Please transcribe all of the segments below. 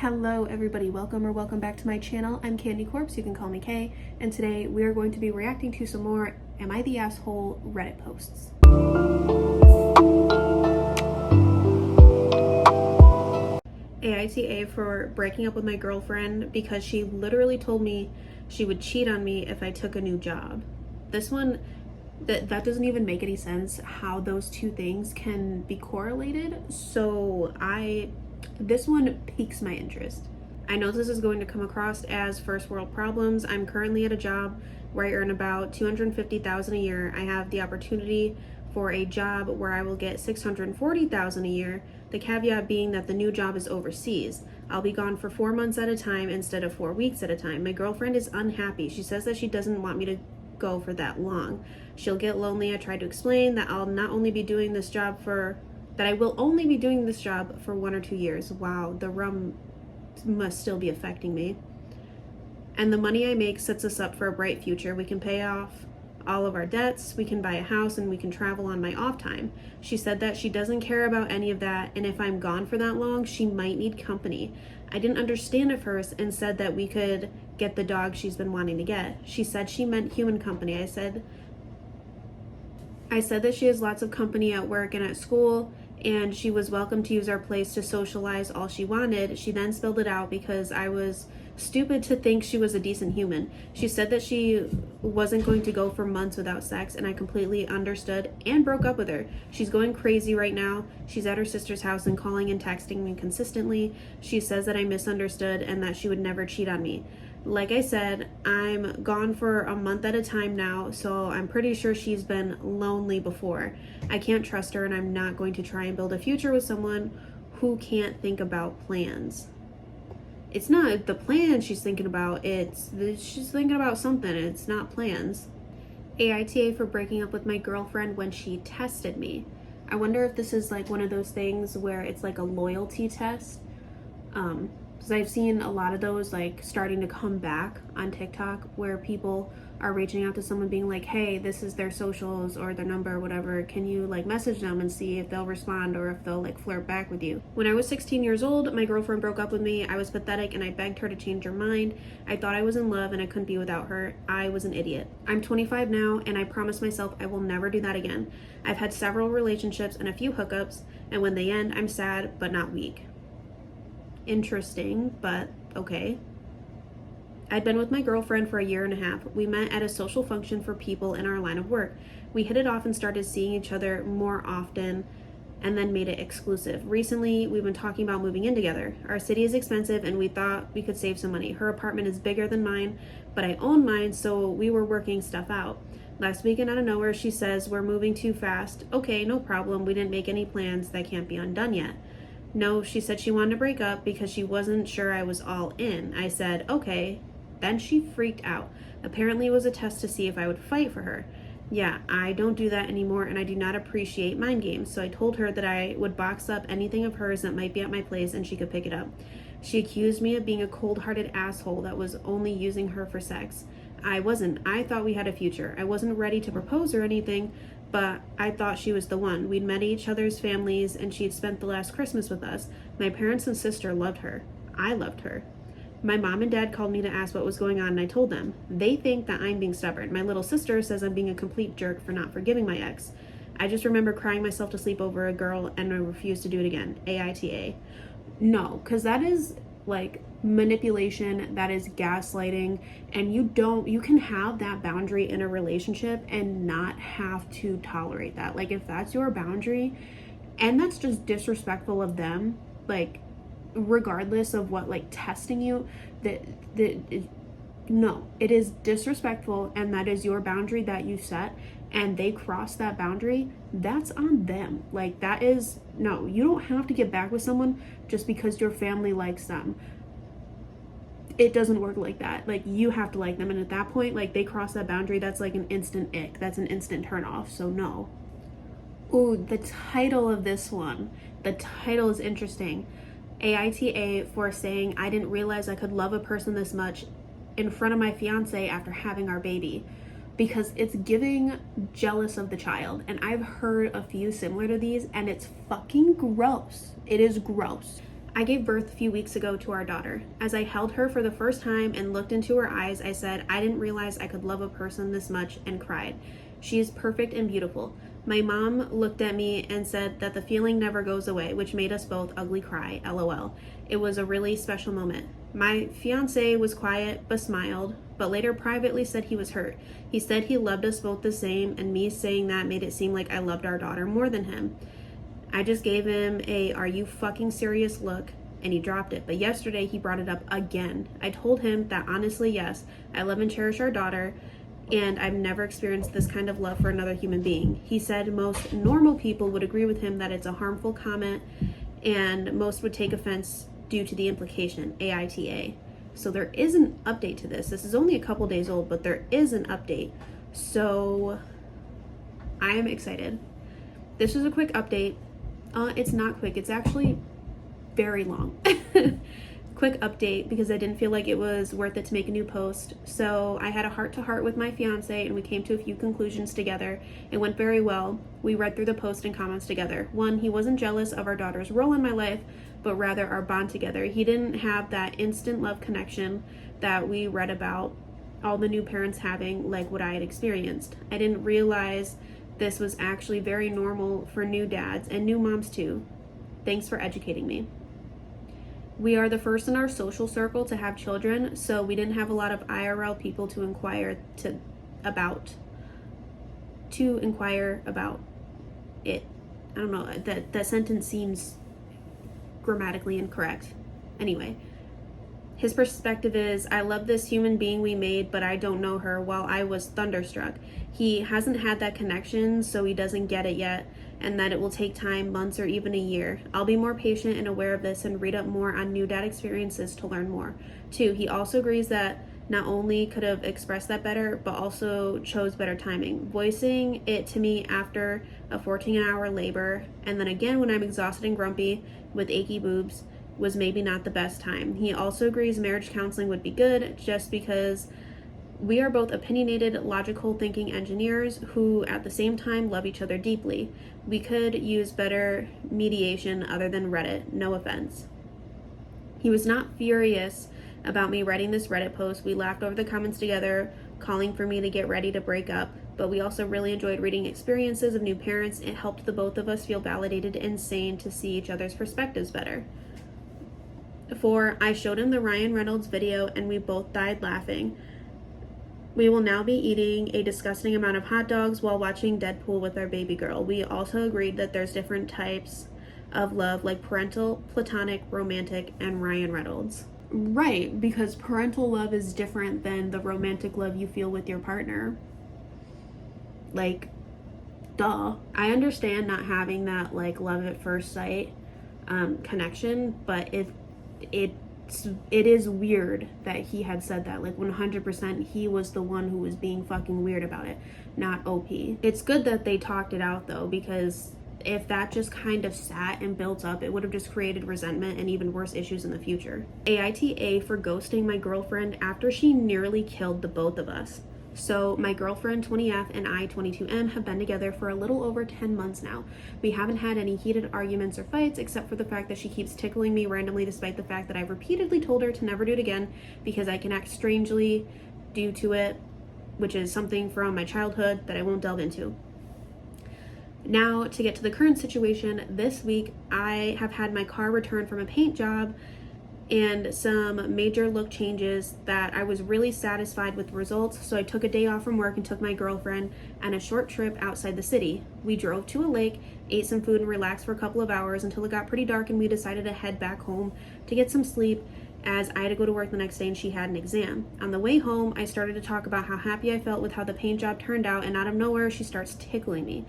Hello everybody, welcome back to my channel. I'm KandyCorpse, you can call me Kay, and today we are going to be reacting to some more Am I the Asshole Reddit posts. AITAH for breaking up with my girlfriend because she literally told me she would cheat on me if I took a new job. This one, that doesn't even make any sense how those two things can be correlated, so this one piques my interest. I know this is going to come across as first world problems. I'm currently at a job where I earn about $250,000 a year. I have the opportunity for a job where I will get $640,000 a year. The caveat being that the new job is overseas. I'll be gone for 4 months at a time instead of 4 weeks at a time. My girlfriend is unhappy. She says that she doesn't want me to go for that long. She'll get lonely. I tried to explain that I will only be doing this job for 1 or 2 years. Wow, the rum must still be affecting me. And the money I make sets us up for a bright future. We can pay off all of our debts, we can buy a house, and we can travel on my off time. She said that she doesn't care about any of that, and if I'm gone for that long, she might need company. I didn't understand at first and said that we could get the dog she's been wanting to get. She said she meant human company. I said that she has lots of company at work and at school, and she was welcome to use our place to socialize all she wanted. She then spilled it out because I was stupid to think she was a decent human. She said that she wasn't going to go for months without sex, and I completely understood and broke up with her. She's going crazy right now. She's at her sister's house and calling and texting me consistently. She says that I misunderstood and that she would never cheat on me. Like I said, I'm gone for a month at a time now, so I'm pretty sure she's been lonely before. I can't trust her, and I'm not going to try and build a future with someone who can't think about plans. It's not the plan she's thinking about, she's thinking about something. It's not plans. AITAH for breaking up with my girlfriend when she tested me. I wonder if this is like one of those things where it's like a loyalty test. Because I've seen a lot of those like starting to come back on TikTok where people are reaching out to someone being like, hey, this is their socials or their number or whatever. Can you like message them and see if they'll respond or if they'll like flirt back with you? When I was 16 years old, my girlfriend broke up with me. I was pathetic and I begged her to change her mind. I thought I was in love and I couldn't be without her. I was an idiot. I'm 25 now and I promised myself I will never do that again. I've had several relationships and a few hookups, and when they end, I'm sad but not weak. Interesting, but okay. I'd been with my girlfriend for 1.5 years. We met at a social function for people in our line of work. We hit it off and started seeing each other more often and then made it exclusive. Recently, we've been talking about moving in together. Our city is expensive and we thought we could save some money. Her apartment is bigger than mine, but I own mine, so we were working stuff out. Last weekend out of nowhere, she says, we're moving too fast. Okay, no problem. We didn't make any plans that can't be undone yet. No, she said she wanted to break up because she wasn't sure I was all in. I said, okay. Then she freaked out. Apparently it was a test to see if I would fight for her. Yeah, I don't do that anymore and I do not appreciate mind games, so I told her that I would box up anything of hers that might be at my place and she could pick it up. She accused me of being a cold-hearted asshole that was only using her for sex. I wasn't. I thought we had a future. I wasn't ready to propose or anything, but I thought she was the one. We'd met each other's families and she'd spent the last Christmas with us. My parents and sister loved her. I loved her. My mom and dad called me to ask what was going on and I told them. They think that I'm being stubborn. My little sister says I'm being a complete jerk for not forgiving my ex. I just remember crying myself to sleep over a girl and I refuse to do it again. AITAH. No, because that is like manipulation, that is gaslighting, and you can have that boundary in a relationship and not have to tolerate that. Like if that's your boundary and that's just disrespectful of them, like regardless of what like testing you, no, it is disrespectful and that is your boundary that you set and they cross that boundary, that's on them. Like that is, no, you don't have to get back with someone just because your family likes them. It doesn't work like that. Like you have to like them, and at that point, like they cross that boundary, that's like an instant ick. That's an instant turn off. So no. Ooh, the title of this one. The title is interesting. AITAH for saying I didn't realize I could love a person this much in front of my fiance after having our baby, because it's giving jealous of the child. And I've heard a few similar to these and it's fucking gross. It is gross. I gave birth a few weeks ago to our daughter. As I held her for the first time and looked into her eyes, I said, I didn't realize I could love a person this much, and cried. She is perfect and beautiful. My mom looked at me and said that the feeling never goes away, which made us both ugly cry, LOL. It was a really special moment. My fiance was quiet but smiled, but later privately said he was hurt. He said he loved us both the same, and me saying that made it seem like I loved our daughter more than him. I just gave him a "are you fucking serious" look, and he dropped it. But yesterday he brought it up again. I told him that honestly, yes, I love and cherish our daughter, and I've never experienced this kind of love for another human being. He said most normal people would agree with him that it's a harmful comment, and most would take offense due to the implication, AITAH. So there is an update to this. This is only a couple days old, but there is an update. So I am excited. This is a quick update. It's not quick. It's actually very long. Quick update because I didn't feel like it was worth it to make a new post. So I had a heart-to-heart with my fiance and we came to a few conclusions together. It went very well. We read through the post and comments together. One, he wasn't jealous of our daughter's role in my life, but rather our bond together. He didn't have that instant love connection that we read about all the new parents having, like what I had experienced. I didn't realize this was actually very normal for new dads and new moms too. Thanks for educating me. We are the first in our social circle to have children, so we didn't have a lot of IRL people to inquire about it. I don't know, that sentence seems grammatically incorrect. Anyway, his perspective is, I love this human being we made, but I don't know her, while I was thunderstruck. He hasn't had that connection, so he doesn't get it yet, and that it will take time, months, or even a year. I'll be more patient and aware of this and read up more on new dad experiences to learn more. 2, he also agrees that not only could have expressed that better, but also chose better timing. Voicing it to me after a 14-hour labor, and then again when I'm exhausted and grumpy with achy boobs, was maybe not the best time. He also agrees marriage counseling would be good, just because we are both opinionated, logical thinking engineers who at the same time love each other deeply. We could use better mediation other than Reddit, no offense. He was not furious about me writing this Reddit post. We laughed over the comments together, calling for me to get ready to break up, but we also really enjoyed reading experiences of new parents. It helped the both of us feel validated and sane to see each other's perspectives better. 4, I showed him the Ryan Reynolds video and we both died laughing. We will now be eating a disgusting amount of hot dogs while watching Deadpool with our baby girl. We also agreed that there's different types of love, like parental, platonic, romantic, and Ryan Reynolds. Right, because parental love is different than the romantic love you feel with your partner. Like, duh. I understand not having that, like, love at first sight connection, but it is weird that he had said that. Like 100% he was the one who was being fucking weird about it, not OP. It's good that they talked it out though, because if that just kind of sat and built up, it would have just created resentment and even worse issues in the future. AITA for ghosting my girlfriend after she nearly killed the both of us. So my girlfriend 20F and I 22M have been together for a little over 10 months now. We haven't had any heated arguments or fights except for the fact that she keeps tickling me randomly, despite the fact that I've repeatedly told her to never do it again because I can act strangely due to it, which is something from my childhood that I won't delve into. Now to get to the current situation, this week I have had my car returned from a paint job and some major look changes that I was really satisfied with the results, so I took a day off from work and took my girlfriend on a short trip outside the city. We drove to a lake, ate some food, and relaxed for a couple of hours until it got pretty dark and we decided to head back home to get some sleep, as I had to go to work the next day and she had an exam. On the way home, I started to talk about how happy I felt with how the paint job turned out, and out of nowhere, she starts tickling me.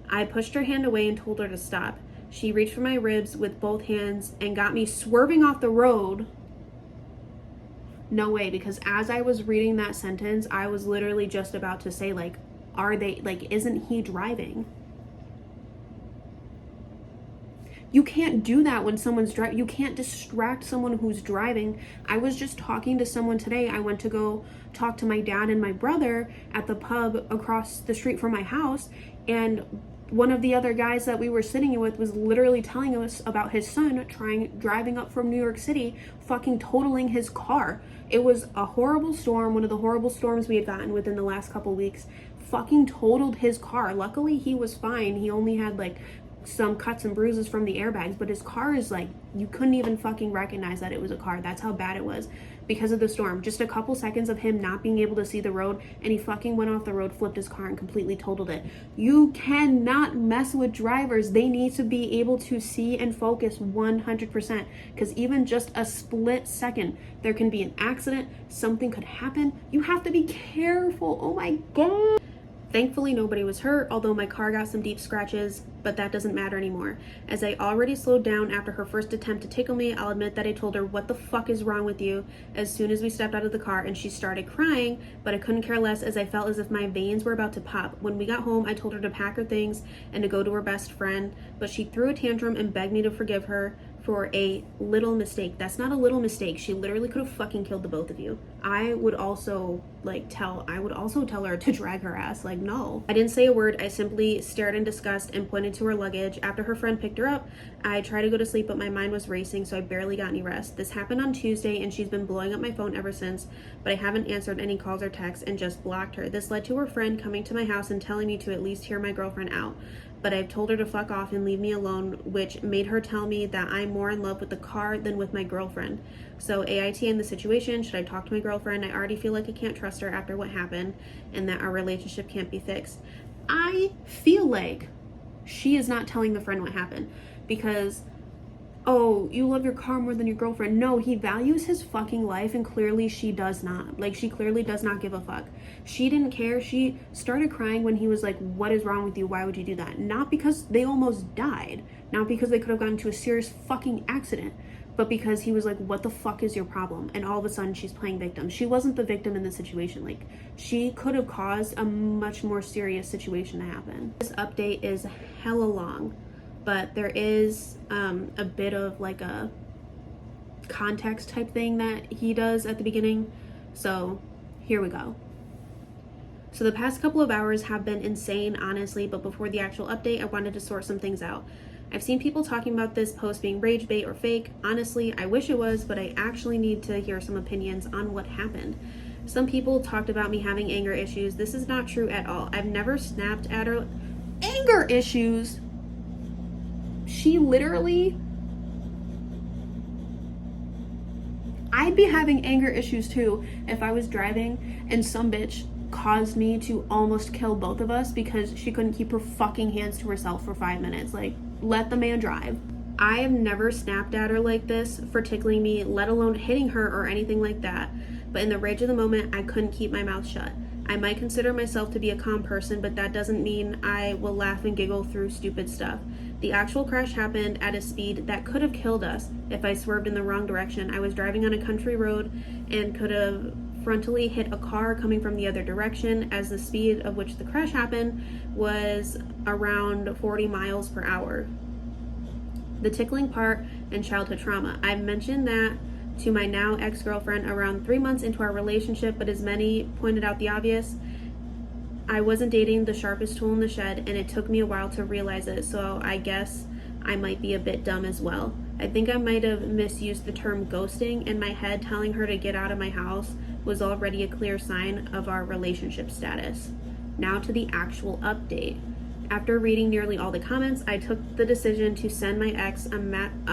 I pushed her hand away and told her to stop. She reached for my ribs with both hands and got me swerving off the road. No way, because as I was reading that sentence, I was literally just about to say, like, isn't he driving? You can't do that when someone's driving. You can't distract someone who's driving. I was just talking to someone today. I went to go talk to my dad and my brother at the pub across the street from my house, and one of the other guys that we were sitting with was literally telling us about his son driving up from New York City, fucking totaling his car. It was a horrible storm, one of the horrible storms we had gotten within the last couple weeks. Fucking totaled his car. Luckily, he was fine. He only had like some cuts and bruises from the airbags, but his car is like, you couldn't even fucking recognize that it was a car. That's how bad it was because of the storm. Just a couple seconds of him not being able to see the road, and he fucking went off the road, flipped his car, and completely totaled it. You cannot mess with drivers. They need to be able to see and focus 100%, because even just a split second, there can be an accident, something could happen. You have to be careful. Oh my God. Thankfully, nobody was hurt, although my car got some deep scratches, but that doesn't matter anymore. As I already slowed down after her first attempt to tickle me, I'll admit that I told her, "What the fuck is wrong with you?" as soon as we stepped out of the car, and she started crying, but I couldn't care less as I felt as if my veins were about to pop. When we got home, I told her to pack her things and to go to her best friend, but she threw a tantrum and begged me to forgive her for a little mistake. That's not a little mistake. She literally could have fucking killed the both of you. I would also tell her to drag her ass. Like, no. I didn't say a word. I simply stared in disgust and pointed to her luggage. After her friend picked her up, I tried to go to sleep, but my mind was racing, so I barely got any rest. This happened on Tuesday, and she's been blowing up my phone ever since, but I haven't answered any calls or texts and just blocked her. This led to her friend coming to my house and telling me to at least hear my girlfriend out. But I've told her to fuck off and leave me alone, which made her tell me that I'm more in love with the car than with my girlfriend. So AITAH in the situation, should I talk to my girlfriend? I already feel like I can't trust her after what happened and that our relationship can't be fixed. I feel like she is not telling the friend what happened because, oh, you love your car more than your girlfriend. No, he values his fucking life, and clearly she does not. Like, she clearly does not give a fuck. She didn't care. She started crying when he was like, "What is wrong with you? Why would you do that?" Not because they almost died, not because they could have gotten into a serious fucking accident, but because he was like, "What the fuck is your problem?" And all of a sudden she's playing victim. She wasn't the victim in the situation. Like, she could have caused a much more serious situation to happen. This update is hella long, but there is a bit of like a context type thing that he does at the beginning. So here we go. So the past couple of hours have been insane, honestly, but before the actual update, I wanted to sort some things out. I've seen people talking about this post being rage bait or fake. Honestly, I wish it was, but I actually need to hear some opinions on what happened. Some people talked about me having anger issues. This is not true at all. I've never snapped at her. Anger issues? She literally... I'd be having anger issues too if I was driving and some bitch caused me to almost kill both of us because she couldn't keep her fucking hands to herself for 5 minutes. Like, let the man drive. I have never snapped at her like this for tickling me, let alone hitting her or anything like that. But in the rage of the moment, I couldn't keep my mouth shut. I might consider myself to be a calm person, but that doesn't mean I will laugh and giggle through stupid stuff. The actual crash happened at a speed that could have killed us if I swerved in the wrong direction. I was driving on a country road and could have frontally hit a car coming from the other direction, as the speed of which the crash happened was around 40 miles per hour. The tickling part and childhood trauma. I mentioned that to my now ex-girlfriend around 3 months into our relationship, but as many pointed out the obvious, I wasn't dating the sharpest tool in the shed, and it took me a while to realize it, so I guess I might be a bit dumb as well. I think I might have misused the term ghosting. In my head, telling her to get out of my house was already a clear sign of our relationship status. Now to the actual update. After reading nearly all the comments, I took the decision to send my ex a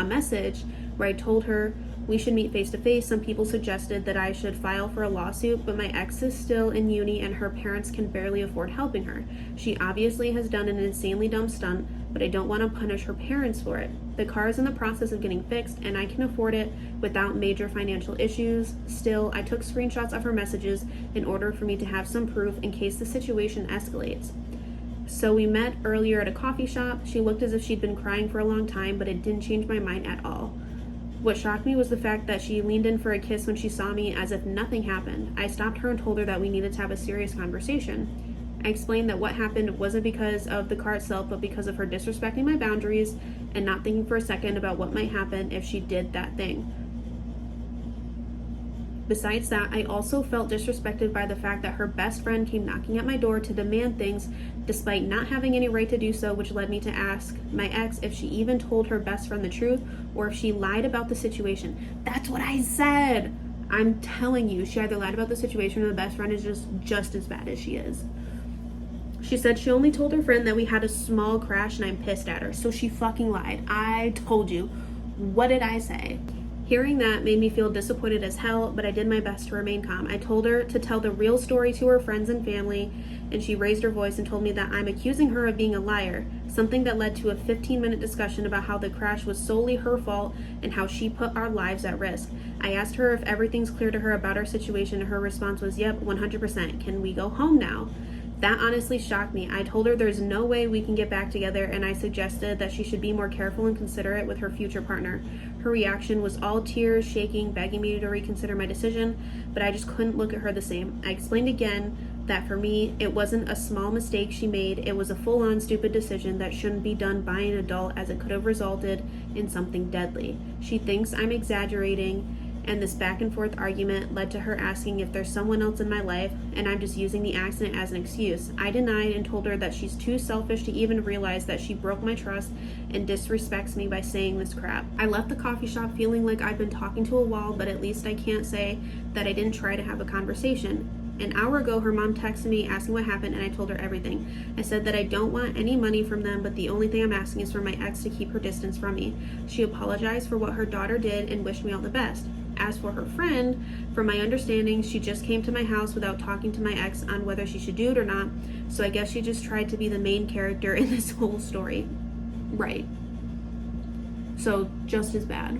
message where I told her we should meet face to face. Some people suggested that I should file for a lawsuit, but my ex is still in uni and her parents can barely afford helping her. She obviously has done an insanely dumb stunt, but I don't want to punish her parents for it. The car is in the process of getting fixed and I can afford it without major financial issues. Still, I took screenshots of her messages in order for me to have some proof in case the situation escalates. So we met earlier at a coffee shop. She looked as if she'd been crying for a long time, but it didn't change my mind at all. What shocked me was the fact that she leaned in for a kiss when she saw me as if nothing happened. I stopped her and told her that we needed to have a serious conversation. I explained that what happened wasn't because of the car itself, but because of her disrespecting my boundaries and not thinking for a second about what might happen if she did that thing. Besides that, I also felt disrespected by the fact that her best friend came knocking at my door to demand things despite not having any right to do so, which led me to ask my ex if she even told her best friend the truth or if she lied about the situation. That's what I said. I'm telling you, she either lied about the situation or the best friend is just as bad as she is. She said she only told her friend that we had a small crash and I'm pissed at her. So she fucking lied. I told you. What did I say? Hearing that made me feel disappointed as hell, but I did my best to remain calm. I told her to tell the real story to her friends and family, and she raised her voice and told me that I'm accusing her of being a liar, something that led to a 15-minute discussion about how the crash was solely her fault and how she put our lives at risk. I asked her if everything's clear to her about our situation, and her response was, yep, 100%. Can we go home now? That honestly shocked me. I told her there's no way we can get back together, and I suggested that she should be more careful and considerate with her future partner. Her reaction was all tears, shaking, begging me to reconsider my decision, but I just couldn't look at her the same. I explained again that for me, it wasn't a small mistake she made, it was a full-on stupid decision that shouldn't be done by an adult, as it could have resulted in something deadly. She thinks I'm exaggerating, and this back and forth argument led to her asking if there's someone else in my life and I'm just using the accident as an excuse. I denied and told her that she's too selfish to even realize that she broke my trust and disrespects me by saying this crap. I left the coffee shop feeling like I've been talking to a wall, but at least I can't say that I didn't try to have a conversation. An hour ago, her mom texted me asking what happened, and I told her everything. I said that I don't want any money from them, but the only thing I'm asking is for my ex to keep her distance from me. She apologized for what her daughter did and wished me all the best. As for her friend, from my understanding, she just came to my house without talking to my ex on whether she should do it or not, so I guess she just tried to be the main character in this whole story. Right. So, just as bad.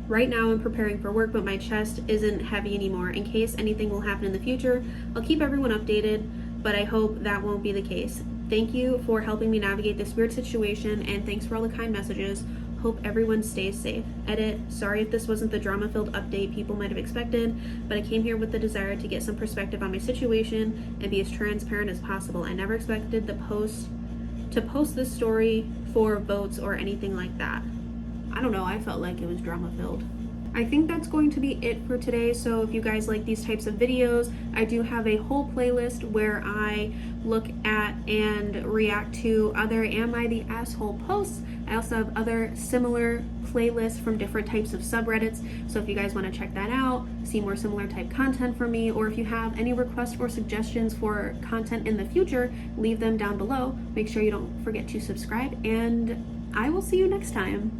Right now I'm preparing for work, but my chest isn't heavy anymore. In case anything will happen in the future, I'll keep everyone updated, but I hope that won't be the case. Thank you for helping me navigate this weird situation, and thanks for all the kind messages. Hope everyone stays safe. Edit. Sorry if this wasn't the drama-filled update people might have expected, but I came here with the desire to get some perspective on my situation and be as transparent as possible. I never expected to post this story for votes or anything like that. I don't know, I felt like it was drama-filled. I think that's going to be it for today. So if you guys like these types of videos, I do have a whole playlist where I look at and react to other Am I the Asshole posts. I also have other similar playlists from different types of subreddits. So if you guys want to check that out, see more similar type content from me, or if you have any requests or suggestions for content in the future, leave them down below. Make sure you don't forget to subscribe, and I will see you next time.